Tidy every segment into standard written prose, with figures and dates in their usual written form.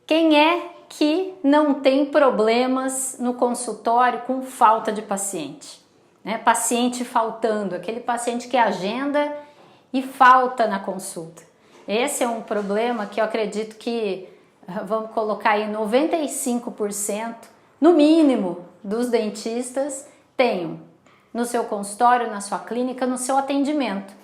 Quem é que não tem problemas no consultório com falta de paciente? Né? Paciente faltando, aquele paciente que agenda e falta na consulta. Esse é um problema que eu acredito que, vamos colocar aí, 95%, no mínimo, dos dentistas tenham no seu consultório, na sua clínica, no seu atendimento.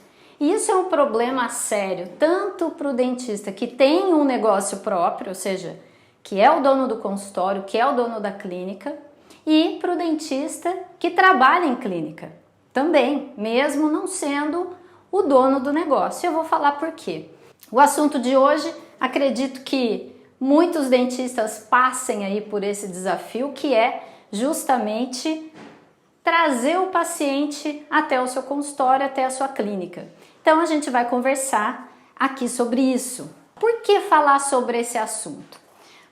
E isso é um problema sério, tanto para o dentista que tem um negócio próprio, ou seja, que é o dono do consultório, que é o dono da clínica, e para o dentista que trabalha em clínica também, mesmo não sendo o dono do negócio. Eu vou falar por quê. O assunto de hoje, acredito que muitos dentistas passem aí por esse desafio, que é justamente trazer o paciente até o seu consultório, até a sua clínica. Então a gente vai conversar aqui sobre isso. Por que falar sobre esse assunto?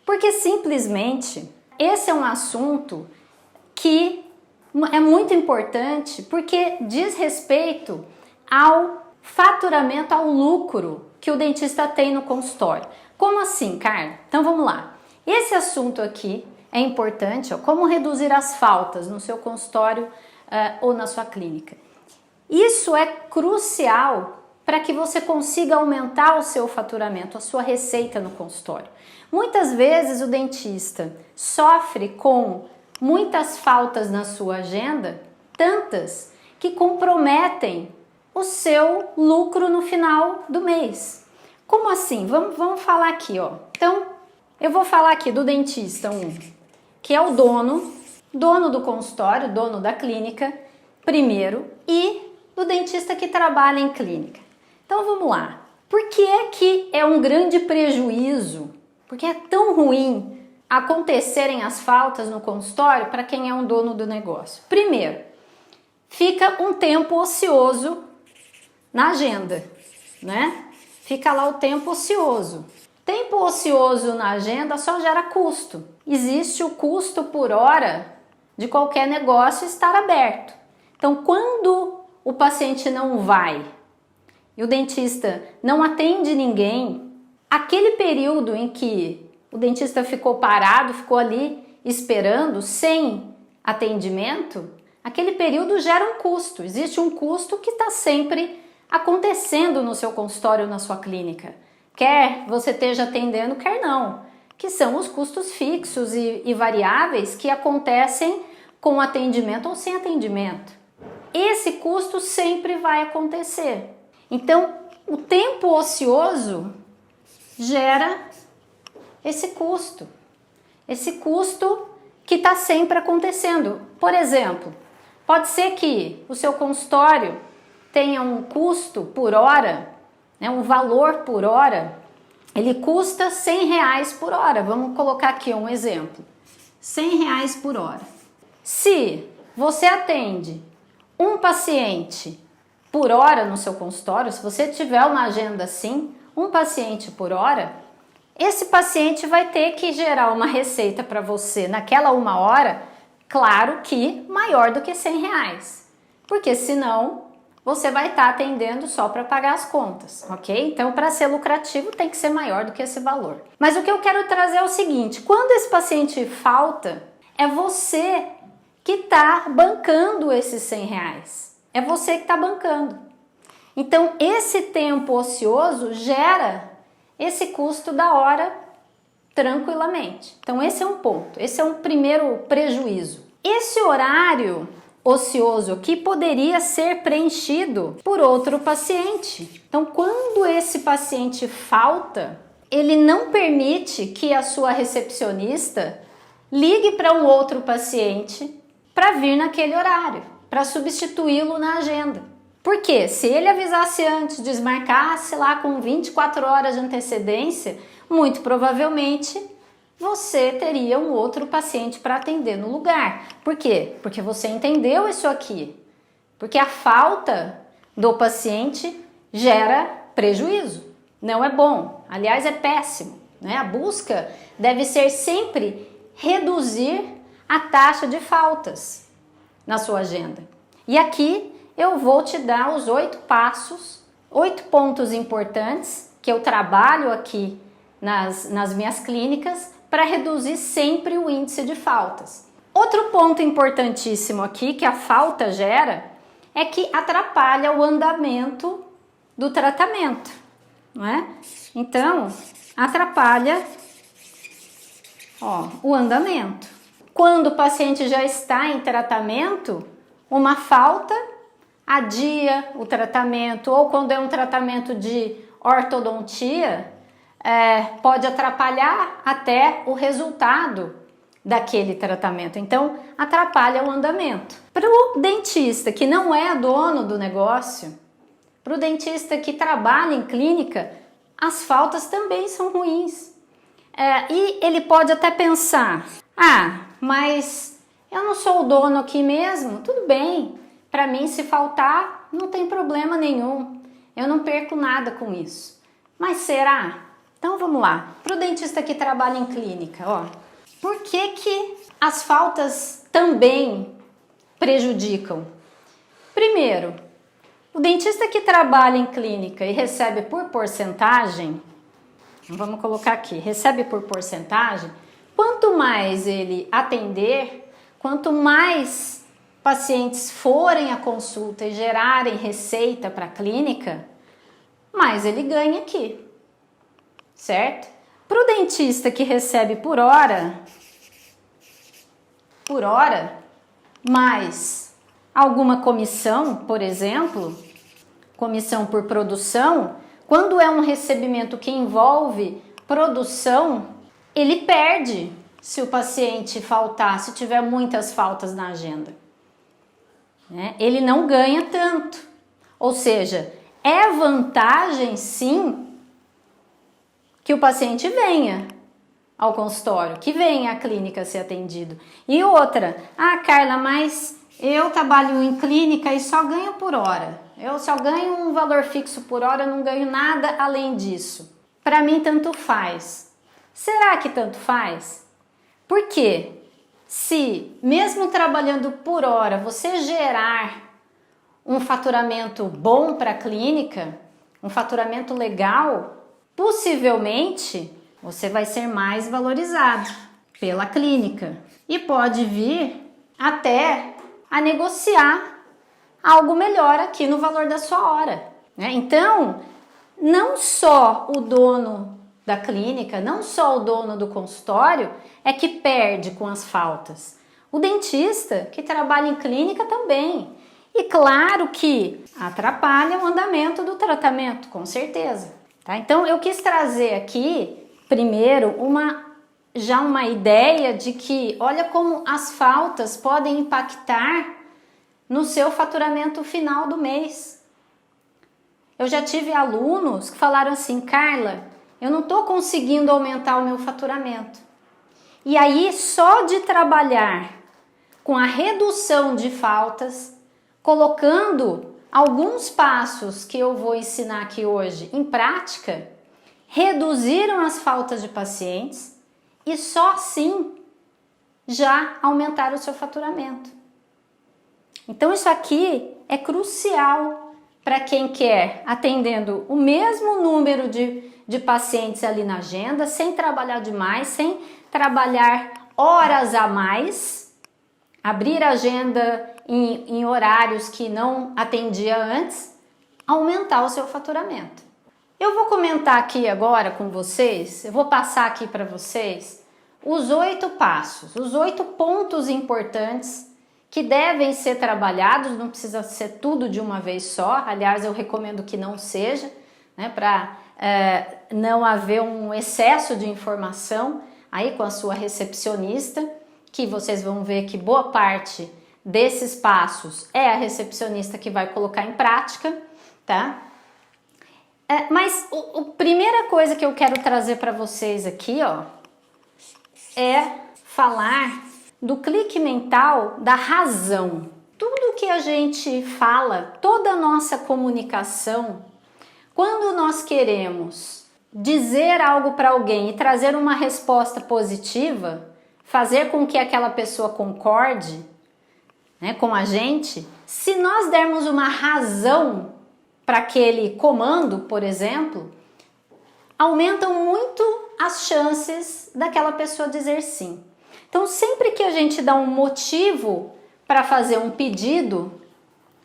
Porque simplesmente esse é um assunto que é muito importante, porque diz respeito ao faturamento, ao lucro que o dentista tem no consultório. Como assim, Carla? Então vamos lá. Esse assunto aqui é importante, ó, como reduzir as faltas no seu consultório ou na sua clínica. Isso é crucial para que você consiga aumentar o seu faturamento, a sua receita no consultório. Muitas vezes o dentista sofre com muitas faltas na sua agenda, tantas que comprometem o seu lucro no final do mês. Como assim? Vamos falar aqui, ó. Então, eu vou falar aqui do dentista 1, que é o dono do consultório, dono da clínica, primeiro, e do dentista que trabalha em clínica. Então vamos lá. Por que é um grande prejuízo? Porque é tão ruim acontecerem as faltas no consultório para quem é um dono do negócio? Primeiro, fica um tempo ocioso na agenda, né? Fica lá o tempo ocioso. Tempo ocioso na agenda só gera custo. Existe o custo por hora de qualquer negócio estar aberto. Então, quando o paciente não vai e o dentista não atende ninguém, aquele período em que o dentista ficou parado, ficou ali esperando, sem atendimento, aquele período gera um custo. Existe um custo que está sempre acontecendo no seu consultório ou na sua clínica. Quer você esteja atendendo, quer não. Que são os custos fixos e variáveis que acontecem com atendimento ou sem atendimento. Esse custo sempre vai acontecer. Então, o tempo ocioso gera esse custo que está sempre acontecendo. Por exemplo, pode ser que o seu consultório tenha um custo por hora, né, um valor por hora, ele custa R$100 por hora. Vamos colocar aqui um exemplo. R$100 por hora. Se você atende um paciente por hora no seu consultório, se você tiver uma agenda assim, um paciente por hora, esse paciente vai ter que gerar uma receita para você naquela uma hora, claro que maior do que R$100, porque senão você vai estar atendendo só para pagar as contas, ok? Então, para ser lucrativo tem que ser maior do que esse valor. Mas o que eu quero trazer é o seguinte, quando esse paciente falta, é você que está bancando esses R$100. É você que está bancando. Então, esse tempo ocioso gera esse custo da hora tranquilamente. Então, esse é um ponto. Esse é um primeiro prejuízo. Esse horário ocioso aqui poderia ser preenchido por outro paciente. Então, quando esse paciente falta, ele não permite que a sua recepcionista ligue para um outro paciente para vir naquele horário, para substituí-lo na agenda. Porque se ele avisasse antes, desmarcasse lá com 24 horas de antecedência, muito provavelmente você teria um outro paciente para atender no lugar. Por quê? Porque você entendeu isso aqui. Porque a falta do paciente gera prejuízo. Não é bom. Aliás, é péssimo, né? A busca deve ser sempre reduzir a taxa de faltas na sua agenda. E aqui eu vou te dar os 8 passos, 8 pontos importantes que eu trabalho aqui nas minhas clínicas para reduzir sempre o índice de faltas. Outro ponto importantíssimo aqui que a falta gera é que atrapalha o andamento do tratamento, não é? Então, atrapalha, o andamento. Quando o paciente já está em tratamento, uma falta adia o tratamento, ou quando é um tratamento de ortodontia, pode atrapalhar até o resultado daquele tratamento. Então, atrapalha o andamento. Para o dentista que não é dono do negócio, para o dentista que trabalha em clínica, as faltas também são ruins. E ele pode até pensar, mas eu não sou o dono aqui mesmo, tudo bem, para mim se faltar não tem problema nenhum, eu não perco nada com isso. Mas será? Então vamos lá, para o dentista que trabalha em clínica, por que as faltas também prejudicam? Primeiro, o dentista que trabalha em clínica e recebe por porcentagem, vamos colocar aqui, recebe por porcentagem, quanto mais ele atender, quanto mais pacientes forem à consulta e gerarem receita para a clínica, mais ele ganha aqui, certo? Para o dentista que recebe por hora, mais alguma comissão, por exemplo, comissão por produção, quando é um recebimento que envolve produção, ele perde se o paciente faltar, se tiver muitas faltas na agenda. Ele não ganha tanto. Ou seja, é vantagem sim que o paciente venha ao consultório, que venha à clínica ser atendido. E outra, Carla, mas eu trabalho em clínica e só ganho por hora. Eu só ganho um valor fixo por hora, não ganho nada além disso. Para mim, tanto faz. Será que tanto faz? Porque se, mesmo trabalhando por hora, você gerar um faturamento bom para a clínica, um faturamento legal, possivelmente você vai ser mais valorizado pela clínica e pode vir até a negociar algo melhor aqui no valor da sua hora. Então, não só o dono da clínica, não só o dono do consultório é que perde com as faltas. O dentista que trabalha em clínica também. E claro que atrapalha o andamento do tratamento, com certeza. Tá? Então, eu quis trazer aqui, primeiro, uma ideia de que, olha como as faltas podem impactar no seu faturamento final do mês. Eu já tive alunos que falaram assim, Carla, eu não estou conseguindo aumentar o meu faturamento. E aí, só de trabalhar com a redução de faltas, colocando alguns passos que eu vou ensinar aqui hoje em prática, reduziram as faltas de pacientes e só assim já aumentaram o seu faturamento. Então isso aqui é crucial para quem quer atendendo o mesmo número de pacientes ali na agenda, sem trabalhar demais, sem trabalhar horas a mais, abrir a agenda em horários que não atendia antes, aumentar o seu faturamento. Eu vou comentar aqui agora com vocês, eu vou passar aqui para vocês os 8 passos, os 8 pontos importantes que devem ser trabalhados, não precisa ser tudo de uma vez só, aliás eu recomendo que não seja, para não haver um excesso de informação aí com a sua recepcionista, que vocês vão ver que boa parte desses passos é a recepcionista que vai colocar em prática, tá? Mas a primeira coisa que eu quero trazer para vocês aqui, é falar do clique mental da razão. Tudo que a gente fala, toda a nossa comunicação, quando nós queremos dizer algo para alguém e trazer uma resposta positiva, fazer com que aquela pessoa concorde, com a gente, se nós dermos uma razão para aquele comando, por exemplo, aumentam muito as chances daquela pessoa dizer sim. Então, sempre que a gente dá um motivo para fazer um pedido,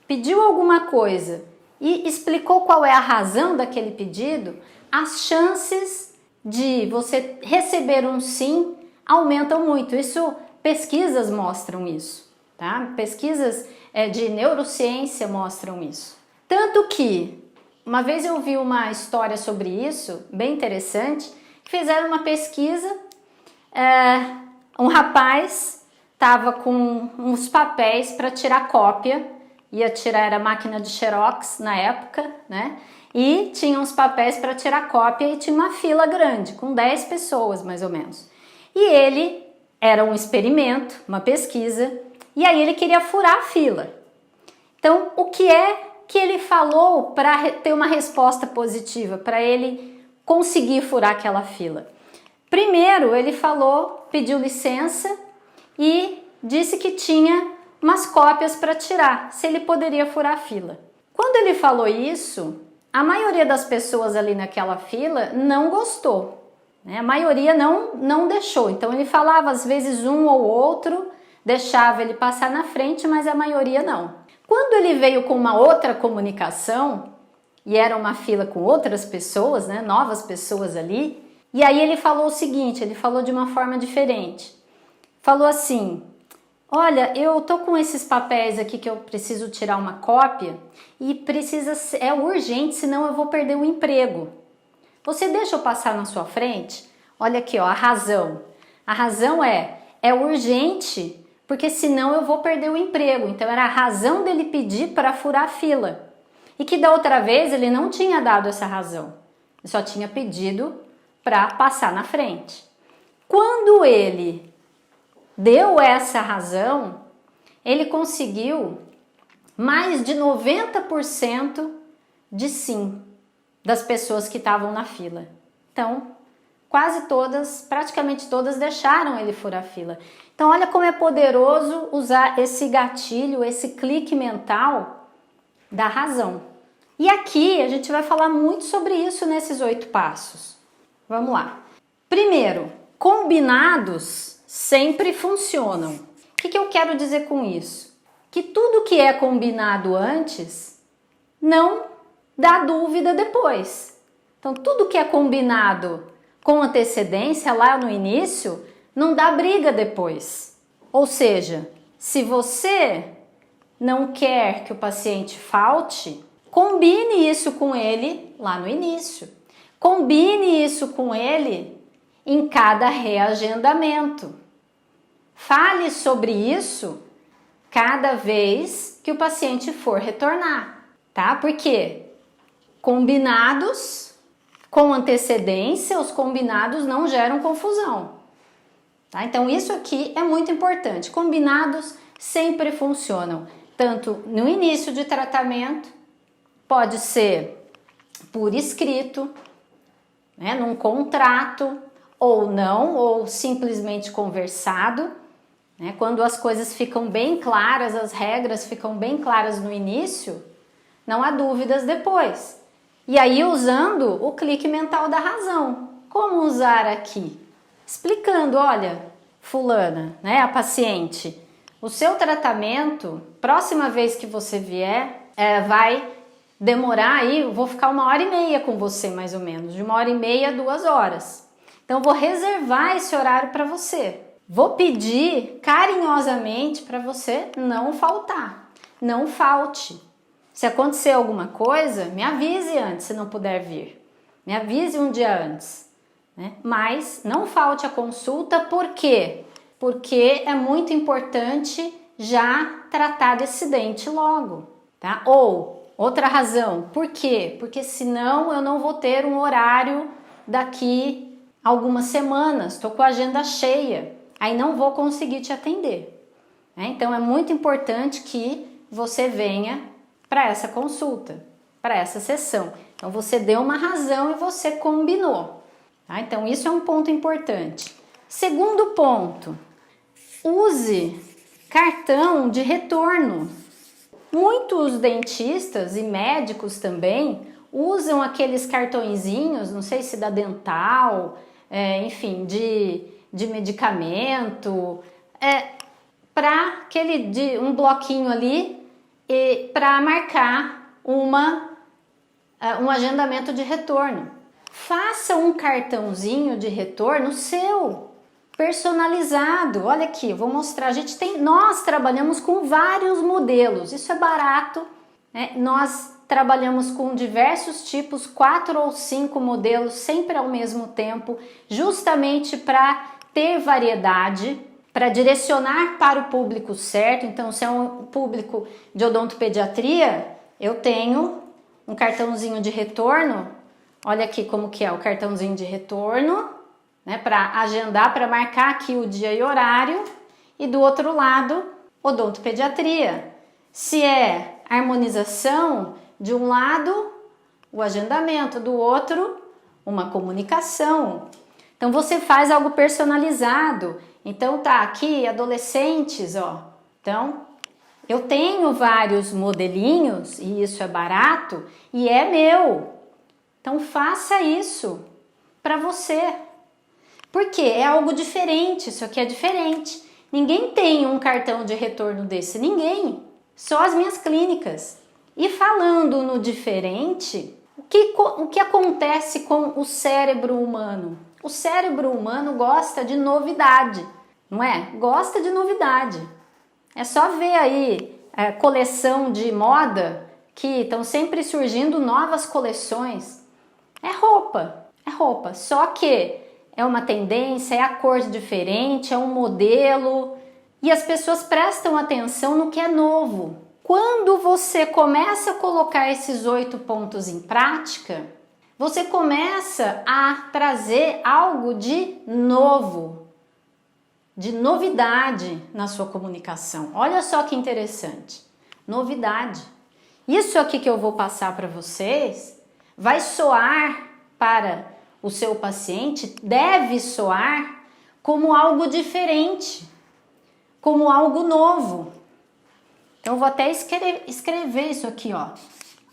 pediu alguma coisa e explicou qual é a razão daquele pedido, as chances de você receber um sim aumentam muito. Isso, pesquisas mostram isso, tá? Pesquisas de neurociência mostram isso. Tanto que, uma vez eu vi uma história sobre isso, bem interessante, que fizeram uma pesquisa, um rapaz estava com uns papéis para tirar cópia, ia tirar, era máquina de xerox na época, né? E tinha uns papéis para tirar cópia e tinha uma fila grande, com 10 pessoas mais ou menos. E ele era um experimento, uma pesquisa, e aí ele queria furar a fila. Então, o que é que ele falou para ter uma resposta positiva, para ele conseguir furar aquela fila? Primeiro, ele falou, pediu licença e disse que tinha umas cópias para tirar, se ele poderia furar a fila. Quando ele falou isso, a maioria das pessoas ali naquela fila não gostou, né? A maioria não deixou. Então ele falava, às vezes um ou outro deixava ele passar na frente, mas a maioria não. Quando ele veio com uma outra comunicação, e era uma fila com outras pessoas, né? Novas pessoas ali, e aí ele falou o seguinte, ele falou de uma forma diferente. Falou assim: olha, eu tô com esses papéis aqui que eu preciso tirar uma cópia e é urgente, senão eu vou perder o emprego. Você deixa eu passar na sua frente? Olha aqui, ó, a razão. A razão é urgente, porque senão eu vou perder o emprego. Então era a razão dele pedir para furar a fila. E que da outra vez ele não tinha dado essa razão. Ele só tinha pedido para passar na frente. Quando ele deu essa razão, ele conseguiu mais de 90% de sim das pessoas que estavam na fila. Então, quase todas, praticamente todas deixaram ele furar a fila. Então, olha como é poderoso usar esse gatilho, esse clique mental da razão. E aqui a gente vai falar muito sobre isso nesses 8 passos. Vamos lá. Primeiro, combinados sempre funcionam. O que eu quero dizer com isso? Que tudo que é combinado antes não dá dúvida depois. Então, tudo que é combinado com antecedência lá no início não dá briga depois. Ou seja, se você não quer que o paciente falte, combine isso com ele lá no início. Combine isso com ele em cada reagendamento. Fale sobre isso cada vez que o paciente for retornar, tá? Porque combinados com antecedência, os combinados não geram confusão, tá? Então isso aqui é muito importante. Combinados sempre funcionam, tanto no início de tratamento, pode ser por escrito, né, num contrato, ou não, ou simplesmente conversado, né? Quando as coisas ficam bem claras, as regras ficam bem claras no início, não há dúvidas depois. E aí usando o clique mental da razão. Como usar aqui? Explicando, olha, fulana, né, a paciente, o seu tratamento, próxima vez que você vier, vai demorar aí, eu vou ficar 1h30 com você mais ou menos, de 1h30 a 2 horas. Então vou reservar esse horário para você. Vou pedir carinhosamente para você não faltar. Não falte. Se acontecer alguma coisa, me avise antes, se não puder vir. Me avise um dia antes, né? Mas não falte a consulta, por quê? Porque é muito importante já tratar desse dente logo, tá? Ou, outra razão, por quê? Porque senão eu não vou ter um horário daqui algumas semanas, estou com a agenda cheia, aí não vou conseguir te atender, né? Então é muito importante que você venha para essa consulta, para essa sessão. Então você deu uma razão e você combinou, tá? Então isso é um ponto importante. Segundo ponto, use cartão de retorno. Muitos dentistas e médicos também usam aqueles cartõezinhos, não sei se da Dental, enfim, de medicamento, para um bloquinho ali para marcar um agendamento de retorno. Faça um cartãozinho de retorno seu, personalizado. Olha aqui, eu vou mostrar. Nós trabalhamos com vários modelos, isso é barato, né? Nós trabalhamos com diversos tipos, 4 ou 5 modelos, sempre ao mesmo tempo, justamente para ter variedade, para direcionar para o público certo. Então, se é um público de odontopediatria, eu tenho um cartãozinho de retorno. Olha aqui como que é o cartãozinho de retorno, né, para agendar, para marcar aqui o dia e horário. E do outro lado, odontopediatria. Se é harmonização, de um lado, o agendamento, do outro, uma comunicação. Então, você faz algo personalizado. Então, tá aqui, adolescentes, ó. Então, eu tenho vários modelinhos, e isso é barato, e é meu. Então, faça isso para você. Porque é algo diferente, isso aqui é diferente. Ninguém tem um cartão de retorno desse, ninguém. Só as minhas clínicas. E falando no diferente, o que acontece com o cérebro humano? O cérebro humano gosta de novidade, não é? Gosta de novidade. É só ver aí a coleção de moda, que estão sempre surgindo novas coleções. É roupa. Só que é uma tendência, é a cor diferente, é um modelo. E as pessoas prestam atenção no que é novo. Quando você começa a colocar esses 8 pontos em prática, você começa a trazer algo de novo, de novidade na sua comunicação. Olha só que interessante, novidade. Isso aqui que eu vou passar para vocês vai soar para o seu paciente, deve soar como algo diferente, como algo novo. Então, eu vou até escrever isso aqui, ó.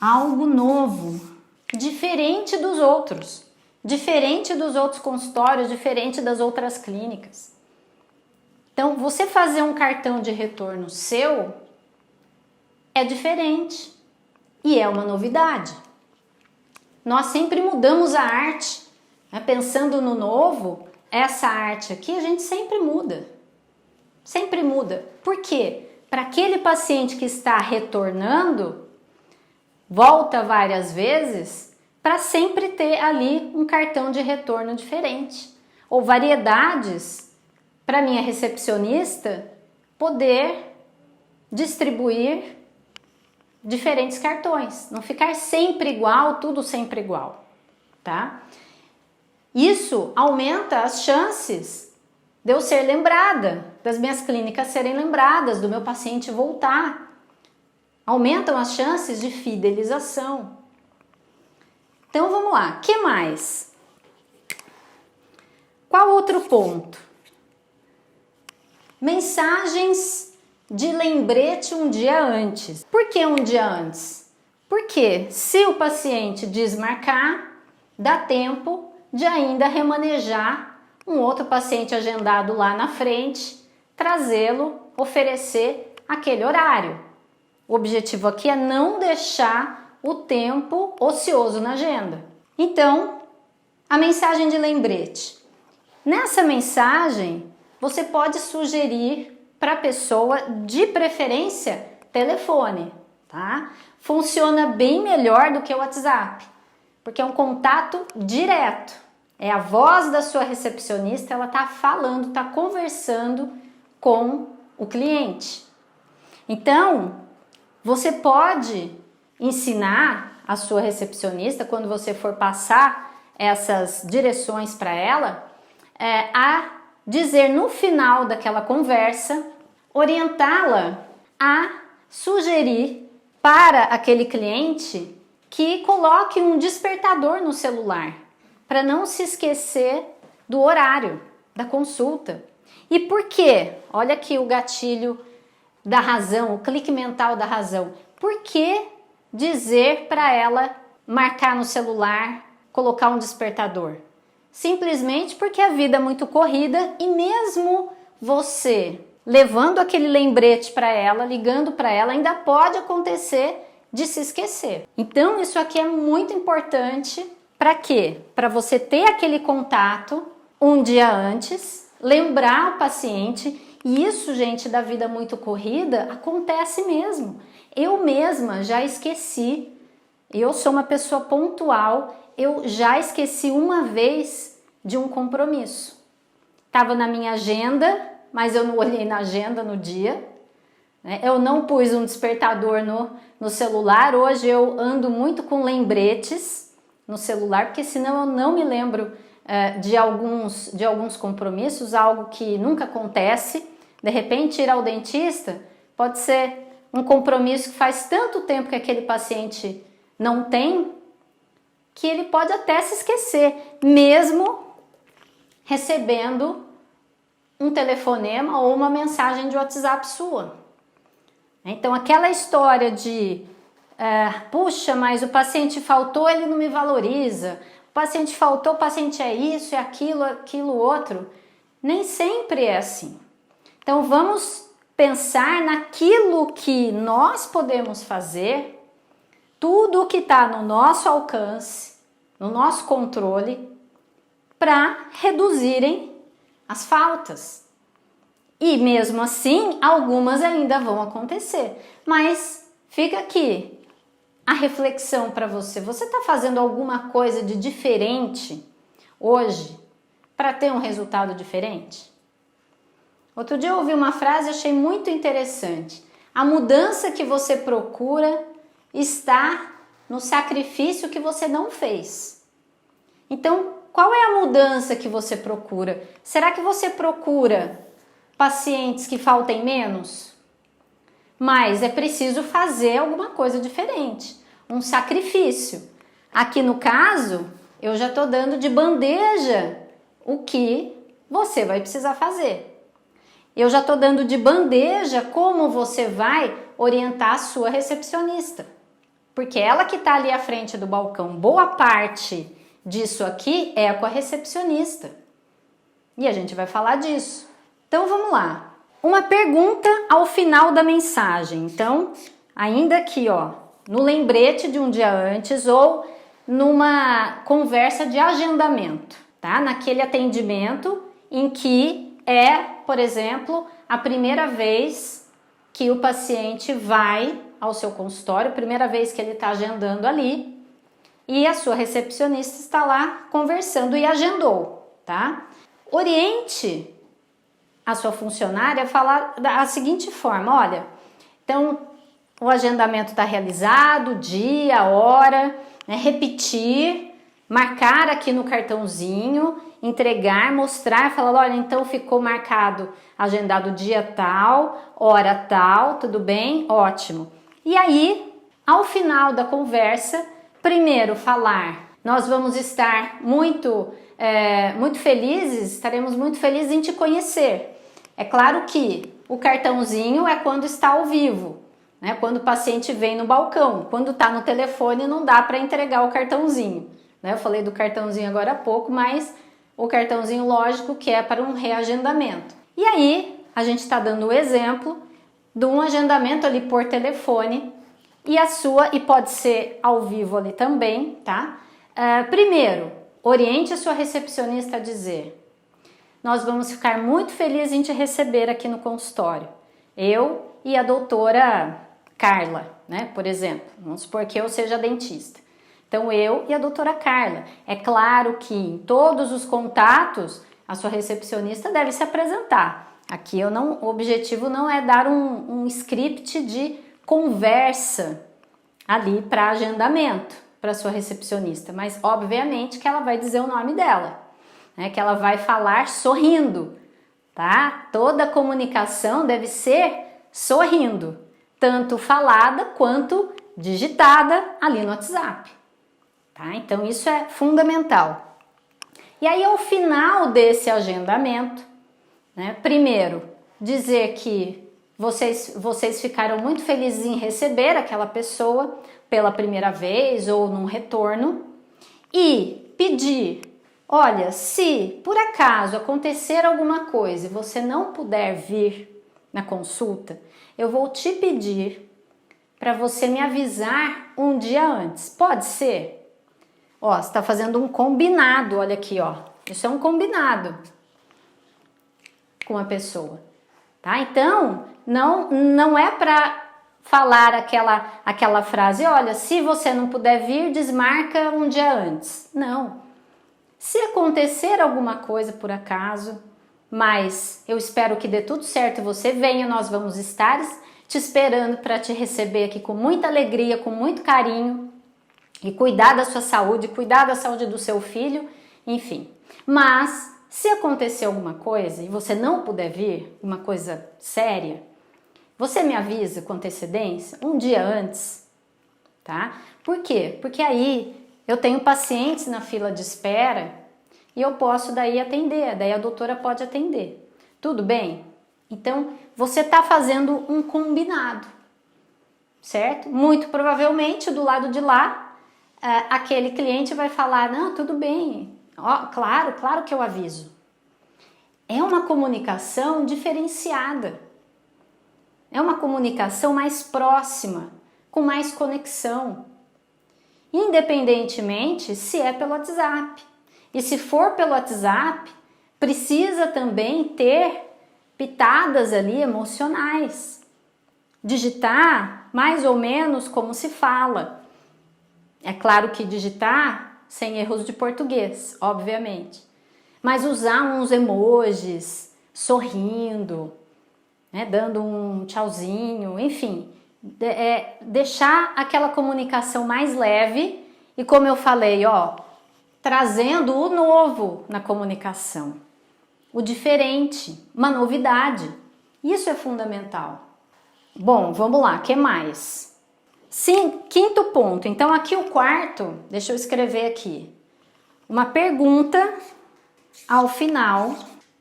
Algo novo, diferente dos outros consultórios, diferente das outras clínicas. Então, você fazer um cartão de retorno seu é diferente e é uma novidade. Nós sempre mudamos a arte, né? Pensando no novo, essa arte aqui a gente sempre muda. Sempre muda. Por quê? Para aquele paciente que está retornando, volta várias vezes, para sempre ter ali um cartão de retorno diferente. Ou variedades para minha recepcionista poder distribuir diferentes cartões. Não ficar sempre igual, tudo sempre igual, tá? Isso aumenta as chances de eu ser lembrada, das minhas clínicas serem lembradas, do meu paciente voltar. Aumentam as chances de fidelização. Então vamos lá, que mais? Qual outro ponto? Mensagens de lembrete um dia antes. Por que um dia antes? Porque se o paciente desmarcar, dá tempo de ainda remanejar um outro paciente agendado lá na frente, trazê-lo, oferecer aquele horário. O objetivo aqui é não deixar o tempo ocioso na agenda. Então, a mensagem de lembrete. Nessa mensagem, você pode sugerir para a pessoa, de preferência, telefone, tá? Funciona bem melhor do que o WhatsApp, porque é um contato direto. É a voz da sua recepcionista, ela está falando, está conversando com o cliente. Então, você pode ensinar a sua recepcionista, quando você for passar essas direções para ela, a dizer no final daquela conversa, orientá-la a sugerir para aquele cliente que coloque um despertador no celular, para não se esquecer do horário da consulta. E por quê? Olha aqui o gatilho da razão, o clique mental da razão. Por que dizer para ela marcar no celular, colocar um despertador? simplesmente porque a vida é muito corrida e mesmo você levando aquele lembrete para ela, ligando para ela, ainda pode acontecer de se esquecer. Então isso aqui é muito importante. Para quê? Para você ter aquele contato um dia antes, lembrar o paciente. E isso, gente, da vida muito corrida, acontece mesmo. Eu mesma já esqueci. Eu sou uma pessoa pontual. Eu já esqueci uma vez de um compromisso. Estava na minha agenda, mas eu não olhei na agenda no dia. Eu não pus um despertador no celular. Hoje eu ando muito com lembretes no celular, porque senão eu não me lembro de alguns compromissos, algo que nunca acontece. De repente, ir ao dentista pode ser um compromisso que faz tanto tempo que aquele paciente não tem, que ele pode até se esquecer, mesmo recebendo um telefonema ou uma mensagem de WhatsApp sua. Então, aquela história de puxa, mas o paciente faltou, ele não me valoriza, o paciente faltou, o paciente é isso, é aquilo, aquilo outro, nem sempre é assim. Então, vamos pensar naquilo que nós podemos fazer, tudo o que está no nosso alcance, no nosso controle, para reduzirem as faltas. E mesmo assim, algumas ainda vão acontecer. Mas fica aqui a reflexão para você. Você está fazendo alguma coisa de diferente hoje para ter um resultado diferente? Outro dia eu ouvi uma frase e achei muito interessante. A mudança que você procura está no sacrifício que você não fez. Então, qual é a mudança que você procura? Será que você procura pacientes que faltem menos? Mas é preciso fazer alguma coisa diferente, um sacrifício. Aqui no caso, eu já estou dando de bandeja o que você vai precisar fazer. Eu já estou dando de bandeja como você vai orientar a sua recepcionista. Porque ela que está ali à frente do balcão, boa parte disso aqui é com a recepcionista. E a gente vai falar disso. Então vamos lá. Uma pergunta ao final da mensagem. Então, ainda aqui, no lembrete de um dia antes ou numa conversa de agendamento, tá? Naquele atendimento em que por exemplo, a primeira vez que o paciente vai ao seu consultório, primeira vez que ele está agendando ali, e a sua recepcionista está lá conversando e agendou, tá? Oriente a sua funcionária a falar da seguinte forma: olha, então o agendamento está realizado, dia, hora, né, repetir, marcar aqui no cartãozinho, entregar, mostrar, falar, olha, então ficou marcado, agendado dia tal, hora tal, tudo bem? Ótimo. E aí, ao final da conversa, primeiro falar, nós vamos estar muito felizes, estaremos muito felizes em te conhecer. É claro que o cartãozinho é quando está ao vivo, né? Quando o paciente vem no balcão. Quando está no telefone não dá para entregar o cartãozinho, né? Eu falei do cartãozinho agora há pouco, mas o cartãozinho lógico que é para um reagendamento. E aí a gente está dando o exemplo de um agendamento ali por telefone e pode ser ao vivo ali também, tá? Primeiro, oriente a sua recepcionista a dizer: nós vamos ficar muito felizes em te receber aqui no consultório. Eu e a doutora Carla, né? Por exemplo, vamos supor que eu seja dentista. Então, eu e a doutora Carla. É claro que em todos os contatos, a sua recepcionista deve se apresentar. Aqui o objetivo não é dar um script de conversa ali para agendamento para sua recepcionista, mas obviamente que ela vai dizer o nome dela, né? Que ela vai falar sorrindo, tá? Toda comunicação deve ser sorrindo, tanto falada quanto digitada ali no WhatsApp. Tá? Então isso é fundamental. E aí ao final desse agendamento, né, primeiro dizer que vocês ficaram muito felizes em receber aquela pessoa pela primeira vez ou num retorno e pedir: olha, se por acaso acontecer alguma coisa e você não puder vir na consulta, eu vou te pedir para você me avisar um dia antes. Pode ser? Ó, você está fazendo um combinado, olha aqui, ó. Isso é um combinado com a pessoa, tá? Então, não é para falar aquela frase, olha, se você não puder vir, desmarca um dia antes. Não. Se acontecer alguma coisa por acaso, mas eu espero que dê tudo certo e você venha, nós vamos estar te esperando para te receber aqui com muita alegria, com muito carinho e cuidar da sua saúde, cuidar da saúde do seu filho, enfim. Mas se acontecer alguma coisa e você não puder vir, uma coisa séria, você me avisa com antecedência, um dia antes, tá? Por quê? Porque aí eu tenho pacientes na fila de espera e eu posso daí atender, daí a doutora pode atender. Tudo bem? Então, você está fazendo um combinado, certo? Muito provavelmente do lado de lá, aquele cliente vai falar, não, tudo bem, ó, claro que eu aviso. É uma comunicação diferenciada. É uma comunicação mais próxima, com mais conexão. Independentemente se é pelo WhatsApp. E se for pelo WhatsApp, precisa também ter pitadas ali emocionais. Digitar mais ou menos como se fala. É claro que digitar sem erros de português, obviamente. Mas usar uns emojis, sorrindo, né, dando um tchauzinho, enfim, deixar aquela comunicação mais leve e, como eu falei, ó, trazendo o novo na comunicação, o diferente, uma novidade. Isso é fundamental. Bom, vamos lá, o que mais? Sim, quinto ponto. Então, aqui o quarto, deixa eu escrever aqui, uma pergunta ao final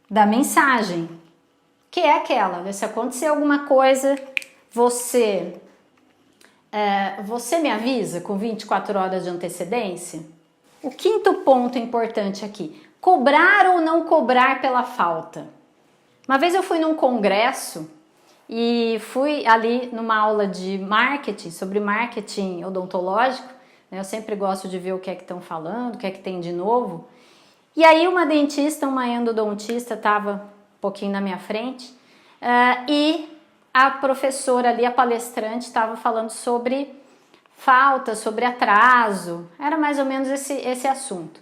da mensagem. Que é aquela, se acontecer alguma coisa, você me avisa com 24 horas de antecedência? O quinto ponto importante aqui, cobrar ou não cobrar pela falta. Uma vez eu fui num congresso e fui ali numa aula de marketing, sobre marketing odontológico, né? Eu sempre gosto de ver o que é que estão falando, o que é que tem de novo. E aí uma dentista, uma endodontista estava um pouquinho na minha frente, e a professora ali, a palestrante, estava falando sobre falta, sobre atraso, era mais ou menos esse assunto.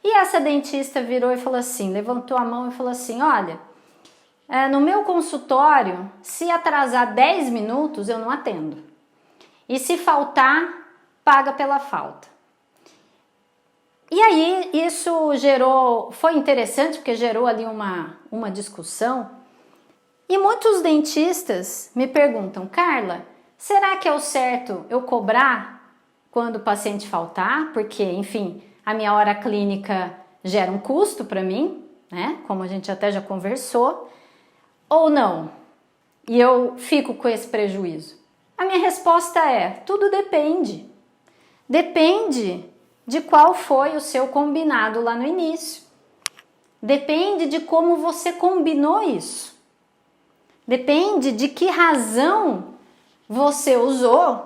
E essa dentista virou e falou assim, levantou a mão e falou assim, olha, no meu consultório, se atrasar 10 minutos, eu não atendo. E se faltar, paga pela falta. E aí isso foi interessante porque gerou ali uma discussão e muitos dentistas me perguntam, Carla, será que é o certo eu cobrar quando o paciente faltar? Porque, enfim, a minha hora clínica gera um custo para mim, né? Como a gente até já conversou, ou não? E eu fico com esse prejuízo. A minha resposta é, tudo depende. Depende de qual foi o seu combinado lá no início. Depende de como você combinou isso. Depende de que razão você usou,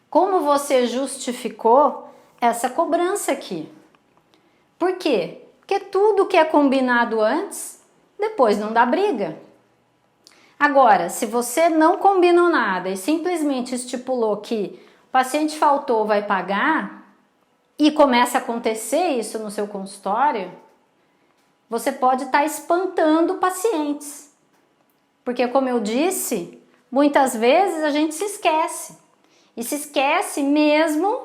como você justificou essa cobrança aqui. Por quê? Porque tudo que é combinado antes, depois não dá briga. Agora, se você não combinou nada e simplesmente estipulou que o paciente faltou, vai pagar, e começa a acontecer isso no seu consultório, você pode estar espantando pacientes. Porque, como eu disse, muitas vezes a gente se esquece. E se esquece mesmo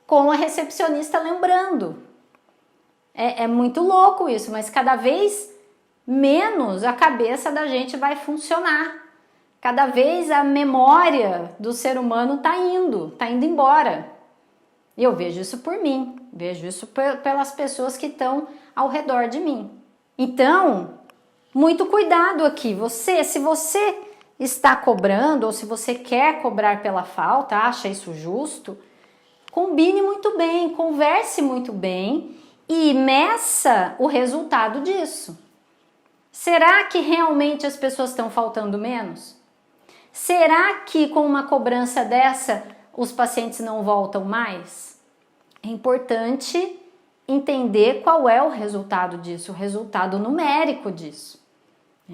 com a recepcionista lembrando. É muito louco isso, mas cada vez menos a cabeça da gente vai funcionar. Cada vez a memória do ser humano está indo embora. E eu vejo isso por mim, vejo isso pelas pessoas que estão ao redor de mim. Então, muito cuidado aqui. Se você está cobrando ou se você quer cobrar pela falta, acha isso justo, combine muito bem, converse muito bem e meça o resultado disso. Será que realmente as pessoas estão faltando menos? Será que com uma cobrança dessa os pacientes não voltam mais? É importante entender qual é o resultado disso, o resultado numérico disso.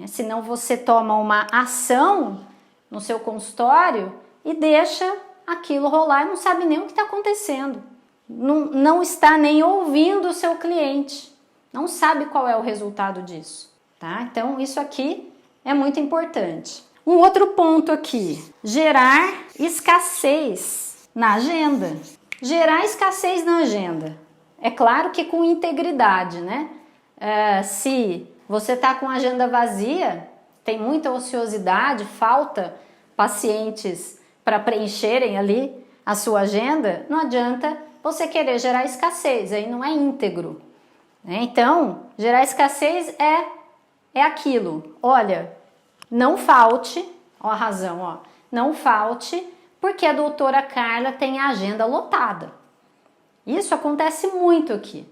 Senão você toma uma ação no seu consultório e deixa aquilo rolar e não sabe nem o que está acontecendo. Não está nem ouvindo o seu cliente, não sabe qual é o resultado disso, tá? Então isso aqui é muito importante. Um outro ponto aqui, gerar escassez na agenda. Gerar escassez na agenda. É claro que com integridade, né? Se você está com a agenda vazia, tem muita ociosidade, falta pacientes para preencherem ali a sua agenda, não adianta você querer gerar escassez, aí não é íntegro, né? Então, gerar escassez é aquilo, olha, não falte, ó a razão, ó, não falte porque a doutora Carla tem a agenda lotada. Isso acontece muito aqui.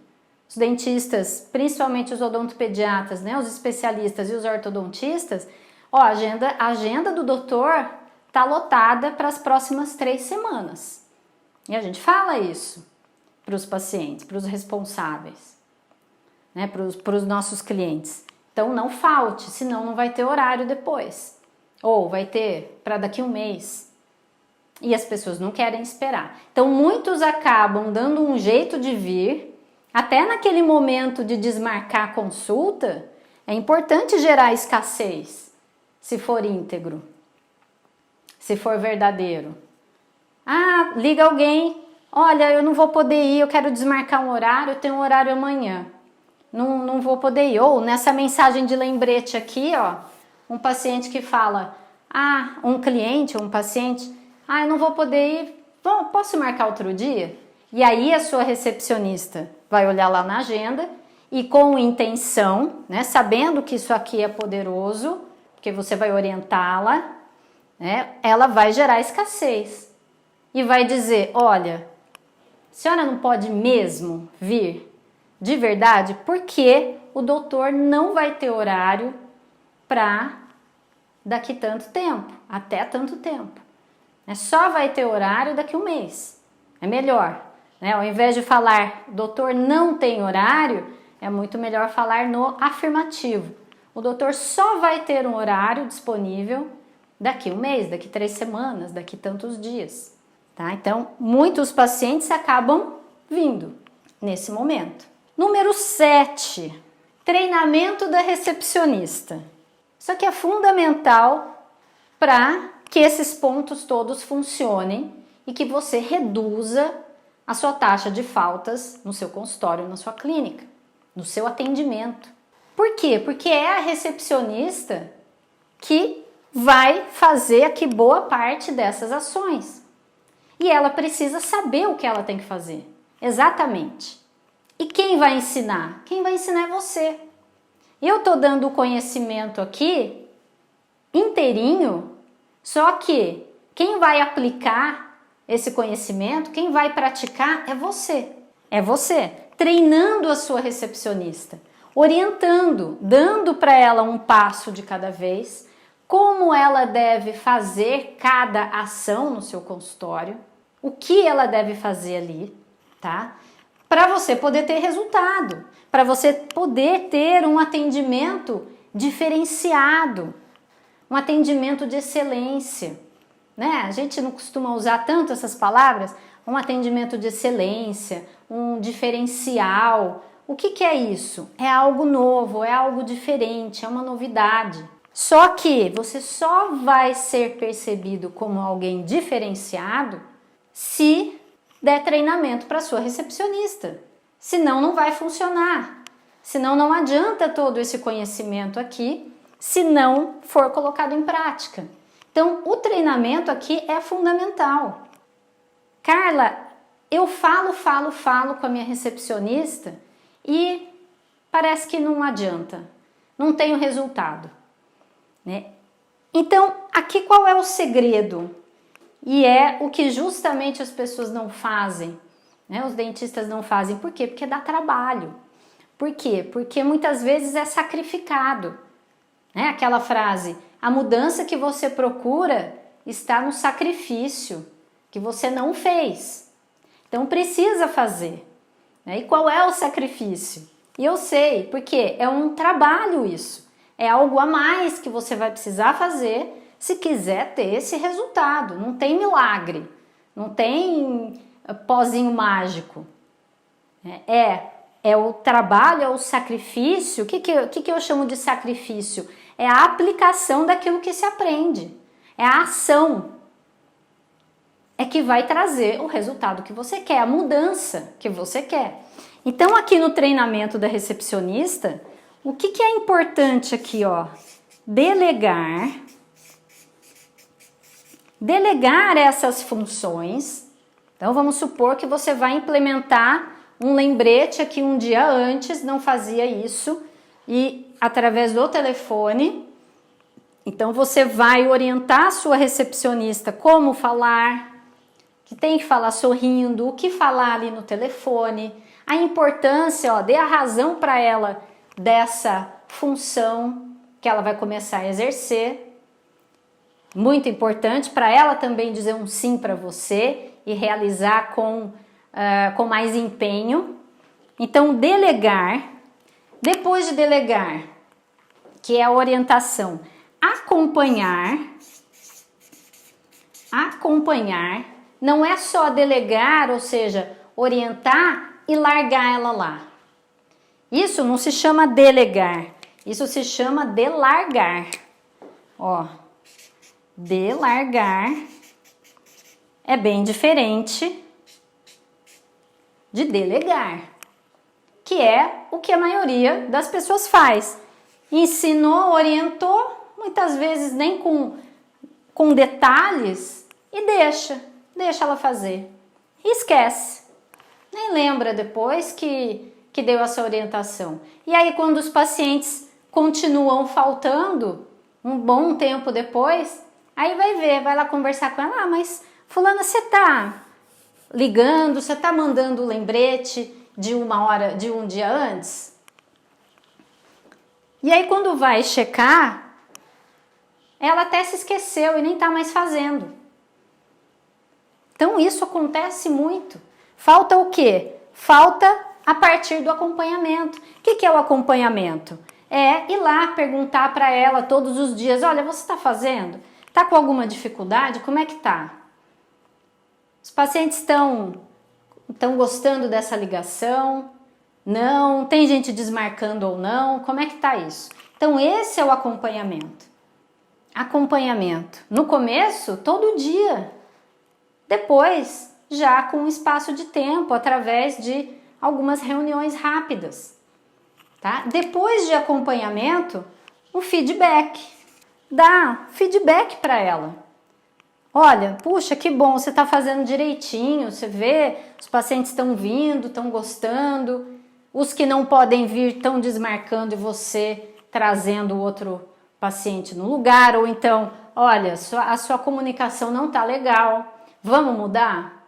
Os dentistas, principalmente os odontopediatras, né, os especialistas e os ortodontistas, ó, a agenda do doutor tá lotada para as próximas 3 semanas. E a gente fala isso para os pacientes, para os responsáveis, né, para os nossos clientes. Então não falte, senão não vai ter horário depois. Ou vai ter para daqui 1 mês. E as pessoas não querem esperar. Então muitos acabam dando um jeito de vir, até naquele momento de desmarcar a consulta, é importante gerar escassez, se for íntegro, se for verdadeiro. Ah, liga alguém, olha, eu não vou poder ir, eu quero desmarcar um horário, eu tenho um horário amanhã. Não vou poder ir. Ou nessa mensagem de lembrete aqui, ó, um paciente que fala, um cliente ou um paciente, eu não vou poder ir, bom, posso marcar outro dia? E aí a sua recepcionista vai olhar lá na agenda e com intenção, né, sabendo que isso aqui é poderoso, porque você vai orientá-la, né, ela vai gerar escassez e vai dizer, olha, a senhora não pode mesmo vir de verdade, porque o doutor não vai ter horário para daqui tanto tempo, até tanto tempo. Só vai ter horário daqui 1 mês. É melhor, né? Ao invés de falar doutor não tem horário, é muito melhor falar no afirmativo. O doutor só vai ter um horário disponível daqui 1 mês, daqui 3 semanas, daqui tantos dias. Tá? Então, muitos pacientes acabam vindo nesse momento. Número 7, treinamento da recepcionista. Isso aqui é fundamental para que esses pontos todos funcionem e que você reduza a sua taxa de faltas no seu consultório, na sua clínica, no seu atendimento. Por quê? Porque é a recepcionista que vai fazer aqui boa parte dessas ações. E ela precisa saber o que ela tem que fazer, exatamente. E quem vai ensinar? Quem vai ensinar é você. Eu estou dando o conhecimento aqui inteirinho, só que quem vai aplicar esse conhecimento, quem vai praticar é você. É você, treinando a sua recepcionista, orientando, dando para ela um passo de cada vez, como ela deve fazer cada ação no seu consultório, o que ela deve fazer ali, tá? Para você poder ter resultado, para você poder ter um atendimento diferenciado, um atendimento de excelência, né? A gente não costuma usar tanto essas palavras, um atendimento de excelência, um diferencial. O que é isso? É algo novo, é algo diferente, é uma novidade. Só que você só vai ser percebido como alguém diferenciado se der treinamento para sua recepcionista. Senão não vai funcionar. Senão não adianta todo esse conhecimento aqui se não for colocado em prática. Então, o treinamento aqui é fundamental. Carla, eu falo com a minha recepcionista e parece que não adianta, não tenho resultado, né? Então, aqui qual é o segredo? E é o que justamente as pessoas não fazem, né? Os dentistas não fazem. Por quê? Porque dá trabalho. Por quê? Porque muitas vezes é sacrificado, né? Aquela frase, a mudança que você procura está no sacrifício que você não fez. Então precisa fazer, né? E qual é o sacrifício? E eu sei, porque é um trabalho isso. É algo a mais que você vai precisar fazer se quiser ter esse resultado. Não tem milagre, não tem pozinho mágico. É o trabalho, é o sacrifício. O que eu chamo de sacrifício? É a aplicação daquilo que se aprende. É a ação. É que vai trazer o resultado que você quer, a mudança que você quer. Então, aqui no treinamento da recepcionista, o que é importante aqui, ó? Delegar. Delegar essas funções. Então, vamos supor que você vai implementar um lembrete aqui um dia antes, não fazia isso, e através do telefone, então você vai orientar a sua recepcionista como falar, que tem que falar sorrindo, o que falar ali no telefone, a importância, ó, dê a razão para ela dessa função que ela vai começar a exercer. Muito importante para ela também dizer um sim para você e realizar com mais empenho. Então, delegar. Depois de delegar, que é a orientação, acompanhar. Acompanhar não é só delegar, ou seja, orientar e largar ela lá. Isso não se chama delegar, isso se chama delargar. Ó, delargar é bem diferente de delegar, que é o que a maioria das pessoas faz. Ensinou, orientou, muitas vezes nem com detalhes, e deixa ela fazer. E esquece. Nem lembra depois que deu essa orientação. E aí, quando os pacientes continuam faltando, um bom tempo depois, aí vai ver, vai lá conversar com ela, mas fulana, você tá ligando, você tá mandando o lembrete de uma hora, de um dia antes? E aí quando vai checar, ela até se esqueceu e nem tá mais fazendo. Então isso acontece muito. Falta o quê? Falta a partir do acompanhamento. O que é o acompanhamento? É ir lá perguntar para ela todos os dias, olha, você está fazendo? Está com alguma dificuldade? Como é que tá? Os pacientes estão gostando dessa ligação? Não? Tem gente desmarcando ou não? Como é que tá isso? Então esse é o acompanhamento. Acompanhamento. No começo, todo dia. Depois, já com um espaço de tempo, através de algumas reuniões rápidas. Tá? Depois de acompanhamento, o feedback. Dá feedback para ela. Olha, puxa, que bom, você está fazendo direitinho, você vê, os pacientes estão vindo, estão gostando, os que não podem vir estão desmarcando e você trazendo o outro paciente no lugar, ou então, olha, a sua comunicação não está legal, vamos mudar?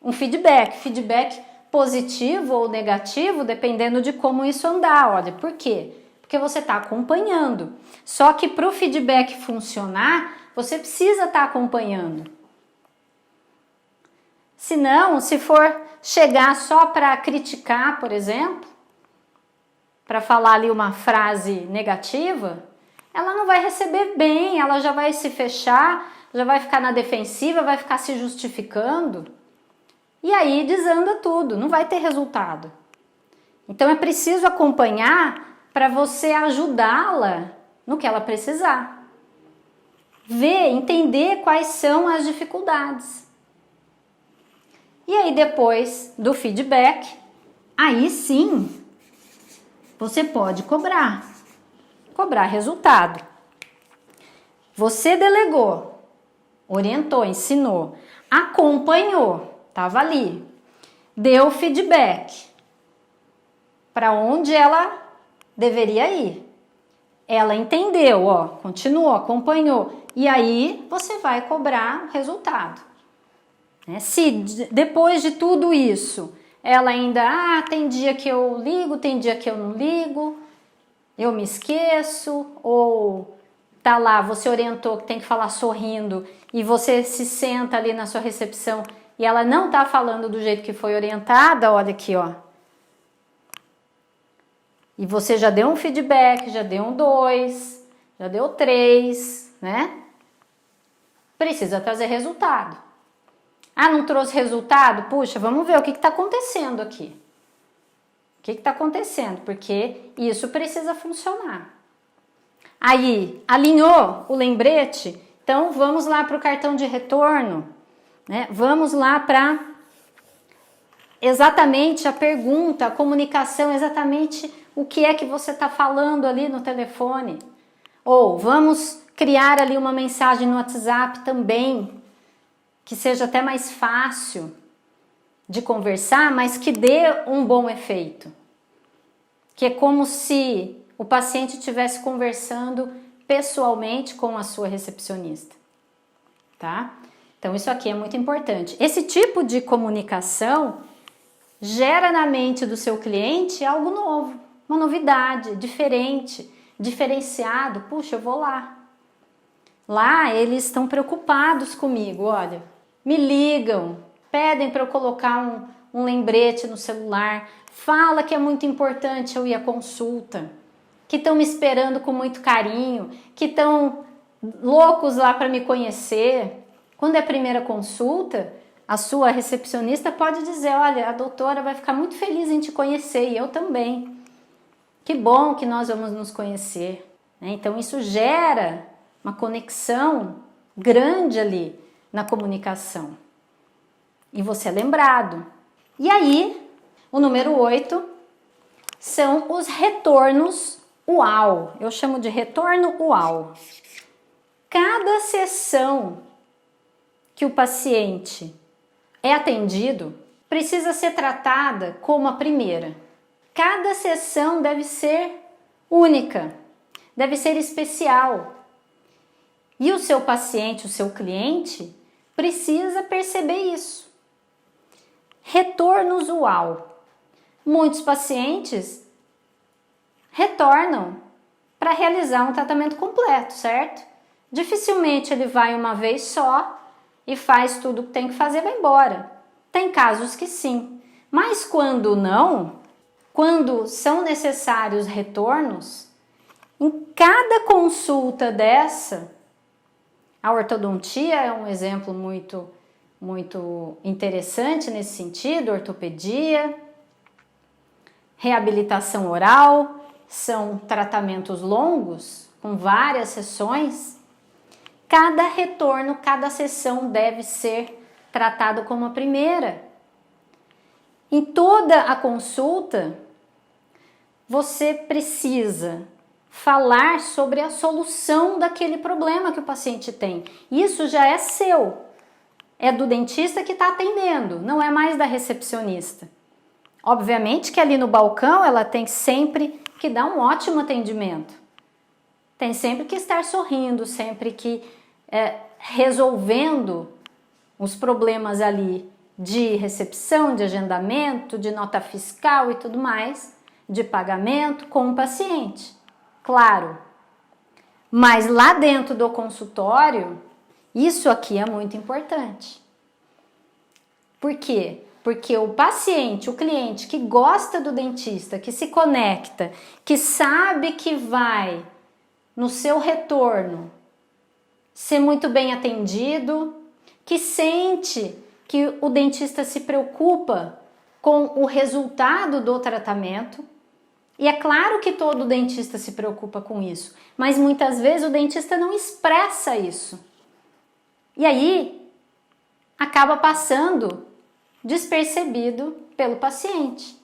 Um feedback positivo ou negativo, dependendo de como isso andar, olha, por quê? Porque você está acompanhando. Só que para o feedback funcionar, você precisa estar acompanhando. Senão, se for chegar só para criticar, por exemplo, para falar ali uma frase negativa, ela não vai receber bem, ela já vai se fechar, já vai ficar na defensiva, vai ficar se justificando. E aí desanda tudo, não vai ter resultado. Então é preciso acompanhar para você ajudá-la no que ela precisar. Ver, entender quais são as dificuldades. E aí depois do feedback, aí sim, você pode cobrar resultado. Você delegou, orientou, ensinou, acompanhou, estava ali, deu feedback para onde ela deveria ir. Ela entendeu, ó, continuou, acompanhou. E aí você vai cobrar o resultado. né? Se depois de tudo isso, ela ainda, tem dia que eu ligo, tem dia que eu não ligo, eu me esqueço, ou tá lá, você orientou que tem que falar sorrindo e você se senta ali na sua recepção e ela não tá falando do jeito que foi orientada, olha aqui, ó. E você já deu um feedback, já deu um 2, já deu 3, né? Precisa trazer resultado. Não trouxe resultado? Puxa, vamos ver o que está acontecendo aqui. O que está acontecendo? Porque isso precisa funcionar. Aí, alinhou o lembrete? Então, vamos lá para o cartão de retorno, né? Vamos lá para exatamente a pergunta, a comunicação, exatamente o que é que você está falando ali no telefone. Ou vamos criar ali uma mensagem no WhatsApp também, que seja até mais fácil de conversar, mas que dê um bom efeito. Que é como se o paciente estivesse conversando pessoalmente com a sua recepcionista, tá? Então isso aqui é muito importante. Esse tipo de comunicação gera na mente do seu cliente algo novo, uma novidade, diferente, diferenciado. Puxa, eu vou lá. Lá eles estão preocupados comigo, olha, me ligam, pedem para eu colocar um lembrete no celular, fala que é muito importante eu ir à consulta, que estão me esperando com muito carinho, que estão loucos lá para me conhecer. Quando é a primeira consulta, a sua recepcionista pode dizer, olha, a doutora vai ficar muito feliz em te conhecer e eu também. Que bom que nós vamos nos conhecer. Então isso gera uma conexão grande ali na comunicação. E você é lembrado. E aí, o número 8 são os retornos UAU. Eu chamo de retorno UAU. Cada sessão que o paciente é atendido precisa ser tratada como a primeira. Cada sessão deve ser única, deve ser especial. E o seu paciente, o seu cliente, precisa perceber isso. Retornos UAU. Muitos pacientes retornam para realizar um tratamento completo, certo? Dificilmente ele vai uma vez só e faz tudo o que tem que fazer e vai embora. Tem casos que sim, mas quando não, quando são necessários retornos, em cada consulta dessa, a ortodontia é um exemplo muito interessante nesse sentido, ortopedia, reabilitação oral, são tratamentos longos, com várias sessões. Cada retorno, cada sessão deve ser tratado como a primeira. Em toda a consulta, você precisa falar sobre a solução daquele problema que o paciente tem. Isso já é seu, é do dentista que está atendendo, não é mais da recepcionista. Obviamente que ali no balcão ela tem sempre que dar um ótimo atendimento. Tem sempre que estar sorrindo, sempre que resolvendo os problemas ali de recepção, de agendamento, de nota fiscal e tudo mais, de pagamento com o paciente, claro. Mas lá dentro do consultório, isso aqui é muito importante. Por quê? Porque o paciente, o cliente que gosta do dentista, que se conecta, que sabe que vai no seu retorno ser muito bem atendido, que sente que o dentista se preocupa com o resultado do tratamento. E é claro que todo dentista se preocupa com isso, mas muitas vezes o dentista não expressa isso. E aí acaba passando despercebido pelo paciente.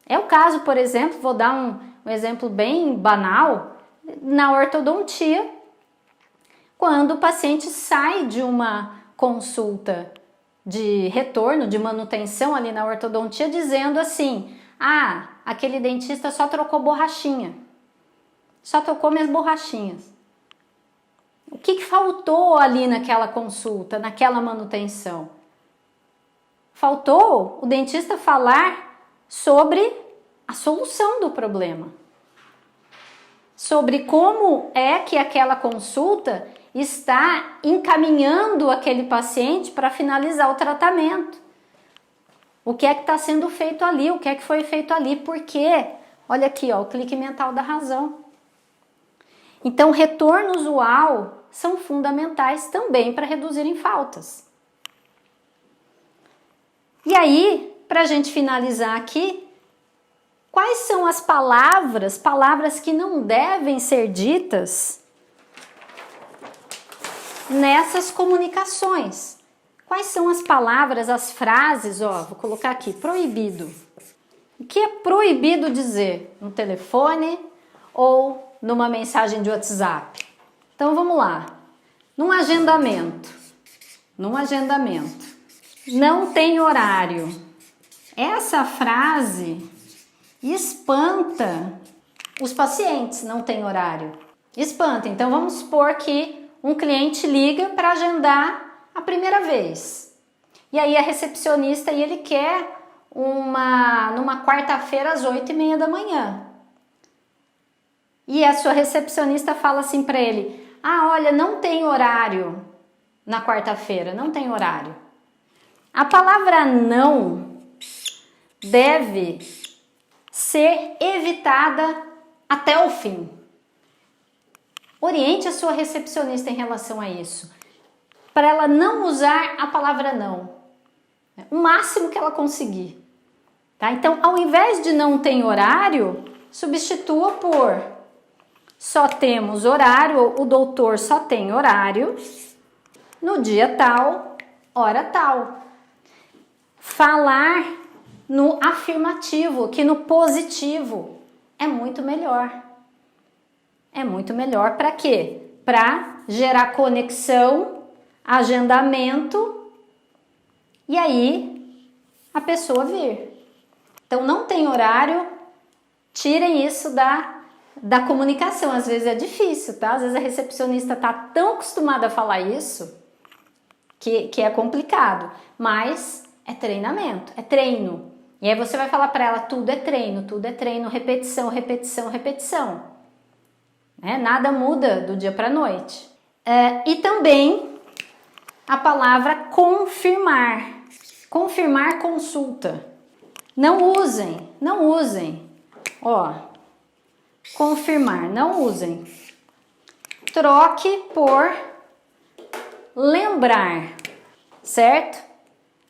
É o caso, por exemplo, vou dar um exemplo bem banal, na ortodontia, quando o paciente sai de uma consulta de retorno, de manutenção ali na ortodontia, dizendo assim, aquele dentista só trocou borrachinha, só trocou minhas borrachinhas. O que faltou ali naquela consulta, naquela manutenção? Faltou o dentista falar sobre a solução do problema. Sobre como é que aquela consulta está encaminhando aquele paciente para finalizar o tratamento. O que é que está sendo feito ali, o que é que foi feito ali, por quê? Olha aqui, ó, o clique mental da razão. Então, retorno usual são fundamentais também para reduzirem faltas. E aí, para a gente finalizar aqui, quais são as palavras que não devem ser ditas nessas comunicações? Quais são as palavras, as frases, ó, vou colocar aqui, proibido. O que é proibido dizer no telefone ou numa mensagem de WhatsApp? Então vamos lá. Num agendamento. Não tem horário. Essa frase espanta os pacientes, não tem horário. Espanta. Então vamos supor que um cliente liga para agendar a primeira vez. E aí a recepcionista e ele quer numa quarta-feira às 8h30 da manhã. E a sua recepcionista fala assim para ele: ah, olha, não tem horário na quarta-feira, não tem horário. A palavra não deve ser evitada até o fim. Oriente a sua recepcionista em relação a isso, para ela não usar a palavra não, o máximo que ela conseguir. Tá? Então, ao invés de não tem horário, substitua por só temos horário, o doutor só tem horário no dia tal, hora tal. Falar no afirmativo, que no positivo é muito melhor. É muito melhor para quê? Para gerar conexão, agendamento e aí a pessoa vir. Então não tem horário, tirem isso da comunicação. Às vezes é difícil, tá? Às vezes a recepcionista tá tão acostumada a falar isso que é complicado, mas é treinamento, é treino. E aí você vai falar para ela, tudo é treino, repetição, repetição, repetição. Nada muda do dia para a noite. E também a palavra confirmar. Confirmar consulta. Não usem. Ó, confirmar, não usem. Troque por lembrar, certo?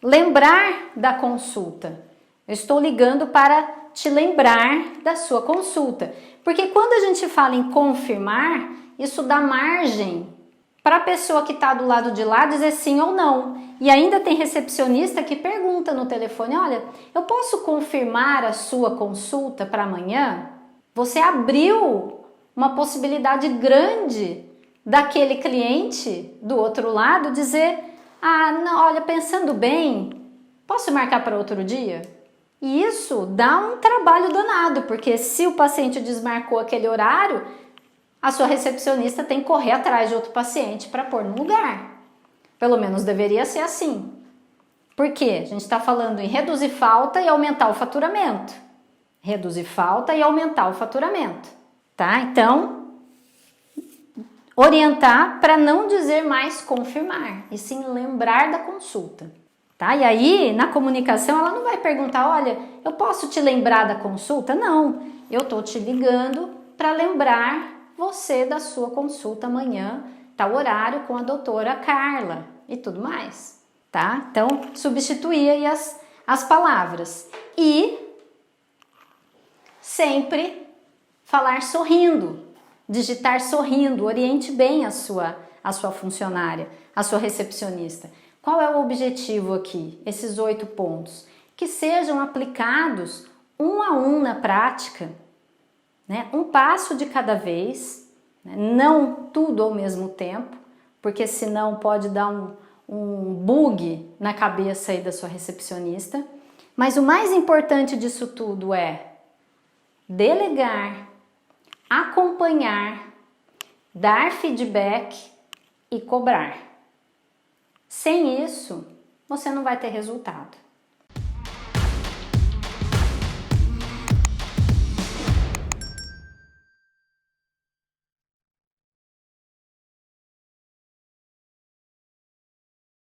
Lembrar da consulta. Eu estou ligando para te lembrar da sua consulta. Porque quando a gente fala em confirmar, isso dá margem para a pessoa que está do lado de lá dizer sim ou não. E ainda tem recepcionista que pergunta no telefone: olha, eu posso confirmar a sua consulta para amanhã? Você abriu uma possibilidade grande daquele cliente do outro lado dizer: ah, não, olha, pensando bem, posso marcar para outro dia? E isso dá um trabalho danado, porque se o paciente desmarcou aquele horário, a sua recepcionista tem que correr atrás de outro paciente para pôr no lugar. Pelo menos deveria ser assim. Por quê? A gente está falando em reduzir falta e aumentar o faturamento. Reduzir falta e aumentar o faturamento. Tá? Então, orientar para não dizer mais confirmar, e sim lembrar da consulta. Tá? E aí, na comunicação, ela não vai perguntar: olha, eu posso te lembrar da consulta? Não, eu estou te ligando para lembrar você da sua consulta amanhã, tal horário, com a doutora Carla e tudo mais. Tá? Então, substituir aí as palavras. E sempre falar sorrindo, digitar sorrindo, oriente bem a sua funcionária, a sua recepcionista. Qual é o objetivo aqui? Esses 8 pontos. Que sejam aplicados um a um na prática, né? Um passo de cada vez, né? Não tudo ao mesmo tempo, porque senão pode dar um bug na cabeça aí da sua recepcionista. Mas o mais importante disso tudo é delegar, acompanhar, dar feedback e cobrar. Sem isso, você não vai ter resultado.